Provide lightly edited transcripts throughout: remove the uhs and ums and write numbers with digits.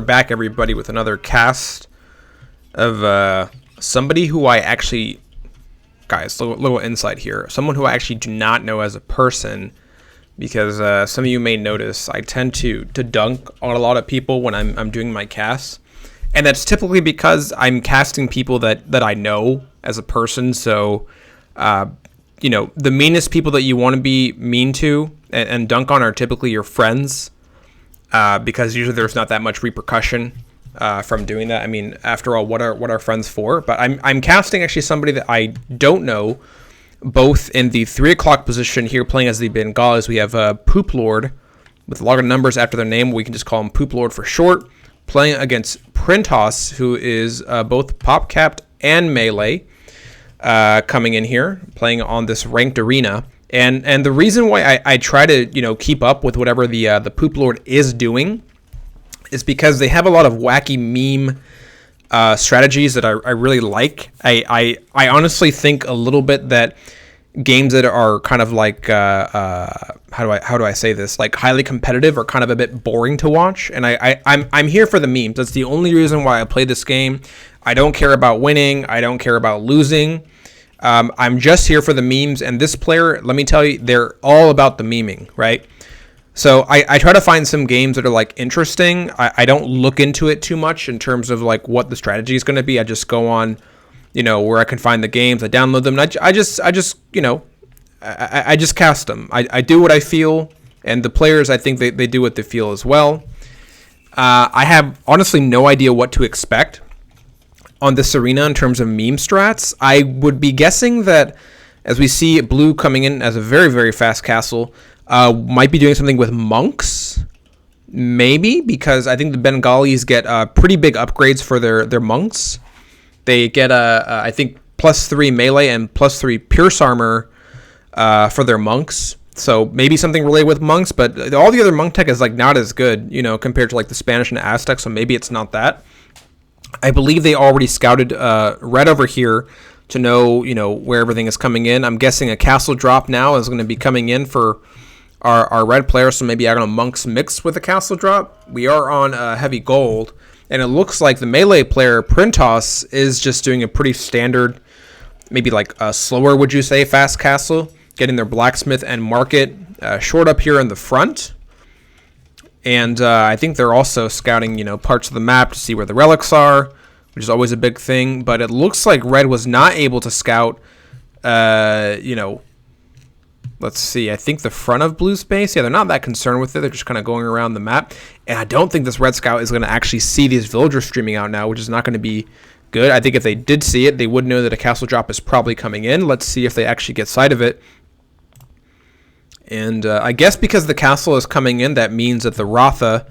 back, everybody, with another cast of somebody who I actually, guys, little insight here. Someone who I actually do not know as a person, because some of you may notice I tend to dunk on a lot of people when I'm doing my casts, and that's typically because I'm casting people that I know as a person. So, the meanest people that you want to be mean to and dunk on are typically your friends. Because usually there's not that much repercussion from doing that. I mean, after all, what are friends for? But I'm casting actually somebody that I don't know, both in the 3 o'clock position here playing as the Bengalis. We have Pooplord with a lot of numbers after their name. We can just call him Pooplord for short, playing against Printoss, who is both pop capped and melee, coming in here, playing on this ranked arena. And the reason why I try to keep up with whatever the Pooplord is doing is because they have a lot of wacky meme strategies that I really like. I honestly think a little bit that games that are kind of like how do I say this, like highly competitive, are kind of a bit boring to watch. And I'm here for the memes. That's the only reason why I play this game. I don't care about winning. I don't care about losing. I'm just here for the memes, and this player, let me tell you, they're all about the memeing, right? So I try to find some games that are like interesting. I don't look into it too much in terms of like what the strategy is going to be. I just go on, where I can find the games. I download them, and I just cast them. I do what I feel, and the players, I think they do what they feel as well. I have honestly no idea what to expect on this arena in terms of meme strats. I would be guessing that, as we see Blue coming in as a very, very fast castle, might be doing something with monks, maybe, because I think the Bengalis get pretty big upgrades for their monks. They get, I think, +3 melee and +3 pierce armor for their monks. So maybe something related with monks, but all the other monk tech is like not as good, compared to like the Spanish and Aztec, so maybe it's not that. I believe they already scouted red over here to know, where everything is coming in. I'm guessing a castle drop now is going to be coming in for our red player, so maybe I'm going to monks mix with a castle drop. We are on heavy gold, and it looks like the melee player, Printoss, is just doing a pretty standard, maybe like a slower, would you say, fast castle, getting their blacksmith and market short up here in the front. And I think they're also scouting, parts of the map to see where the relics are, which is always a big thing. But it looks like red was not able to scout, let's see, I think the front of blue space. Yeah, they're not that concerned with it. They're just kind of going around the map. And I don't think this red scout is going to actually see these villagers streaming out now, which is not going to be good. I think if they did see it, they would know that a castle drop is probably coming in. Let's see if they actually get sight of it. And I guess because the castle is coming in, that means that the Ratha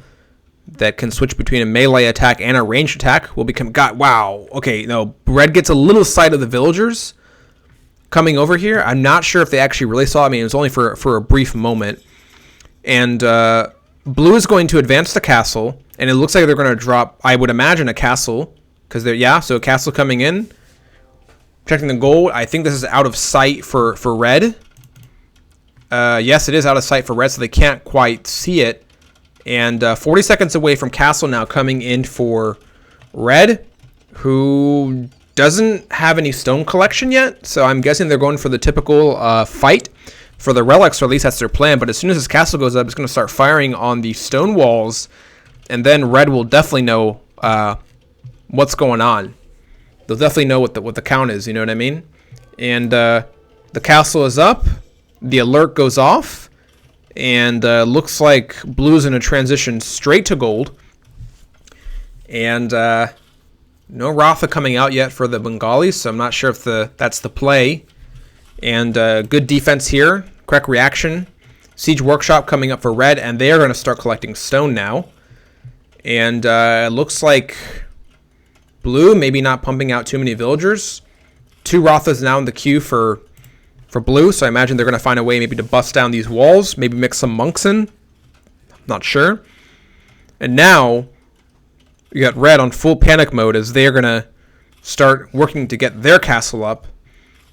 that can switch between a melee attack and a ranged attack will become... God, wow. Okay, no, red gets a little sight of the villagers coming over here. I'm not sure if they actually really saw it. I mean, it was only for a brief moment. And blue is going to advance the castle, and it looks like they're going to drop, I would imagine, a castle. Because so a castle coming in. Checking the goal. I think this is out of sight for red. Yes, it is out of sight for red, so they can't quite see it. And 40 seconds away from castle now, coming in for red, who doesn't have any stone collection yet. So I'm guessing they're going for the typical fight for the relics, or at least that's their plan. But as soon as this castle goes up, it's going to start firing on the stone walls, and then red will definitely know what's going on. They'll definitely know what the count is, you know what I mean? And the castle is up. The alert goes off, and looks like blue's in a transition straight to gold. And no Ratha coming out yet for the Bengalis, so I'm not sure if that's the play. And good defense here, correct reaction. Siege Workshop coming up for red, and they are going to start collecting stone now. And it looks like blue maybe not pumping out too many villagers. 2 Rathas now in the queue for blue, so I imagine they're going to find a way maybe to bust down these walls, maybe mix some monks in. I'm not sure. And now you got red on full panic mode as they are going to start working to get their castle up.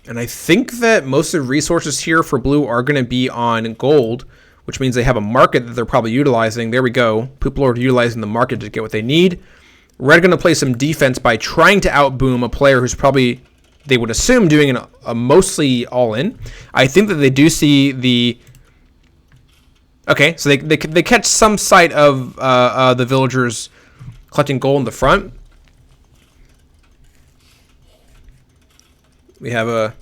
And I think that most of the resources here for blue are going to be on gold, which means they have a market that they're probably utilizing. There we go. Pooplord utilizing the market to get what they need. Red going to play some defense by trying to outboom a player who's probably, they would assume, doing a mostly all-in. I think that they do see the... Okay, so they catch some sight of the villagers collecting gold in the front. We have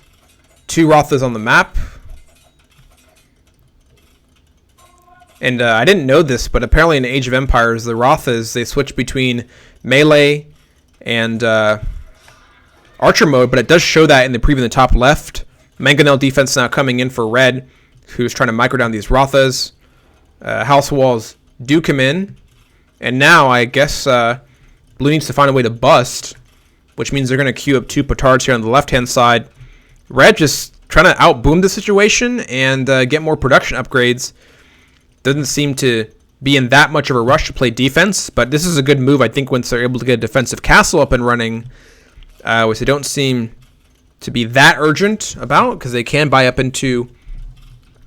2 Rathas on the map. And I didn't know this, but apparently in Age of Empires, the Rathas, they switch between melee and archer mode, but it does show that in the preview in the top left. Mangonel defense now coming in for red, who's trying to micro down these Rathas. House walls do come in. And now I guess blue needs to find a way to bust, which means they're going to queue up 2 petards here on the left-hand side. Red just trying to outboom the situation and get more production upgrades. Doesn't seem to be in that much of a rush to play defense, but this is a good move, I think, once they're able to get a defensive castle up and running, which they don't seem to be that urgent about, because they can buy up into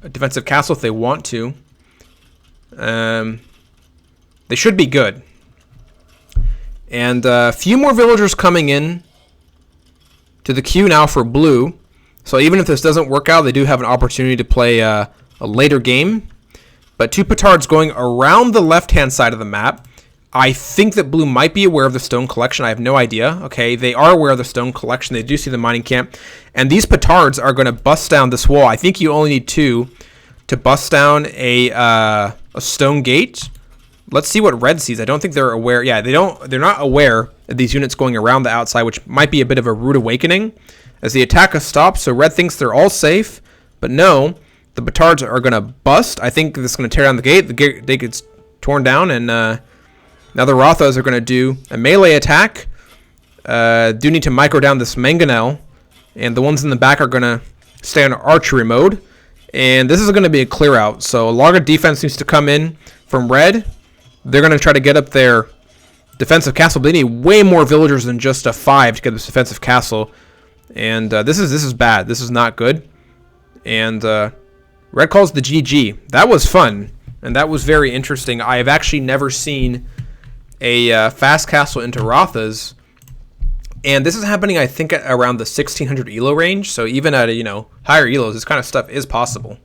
a defensive castle if they want to. They should be good. And a few more villagers coming in to the queue now for blue. So even if this doesn't work out, they do have an opportunity to play a later game. But 2 petards going around the left-hand side of the map. I think that blue might be aware of the stone collection. I have no idea. Okay, they are aware of the stone collection. They do see the mining camp. And these petards are going to bust down this wall. I think you only need 2 to bust down a stone gate. Let's see what red sees. I don't think they're aware. Yeah, they're not aware of these units going around the outside, which might be a bit of a rude awakening. As the attack has stopped, so red thinks they're all safe. But no, the petards are going to bust. I think this is going to tear down the gate. The gate gets torn down, and now the Rathas are going to do a melee attack. Do need to micro down this Mangonel, and the ones in the back are going to stay on archery mode. And this is going to be a clear out, so a lot of defense needs to come in from red. They're going to try to get up their defensive castle. They need way more villagers than just a 5 to get this defensive castle. And this is bad. This is not good. And red calls the GG. That was fun, and that was very interesting. I have actually never seen a fast castle into Rathas. And this is happening, I think, at around the 1600 elo range. So even at higher elos, this kind of stuff is possible.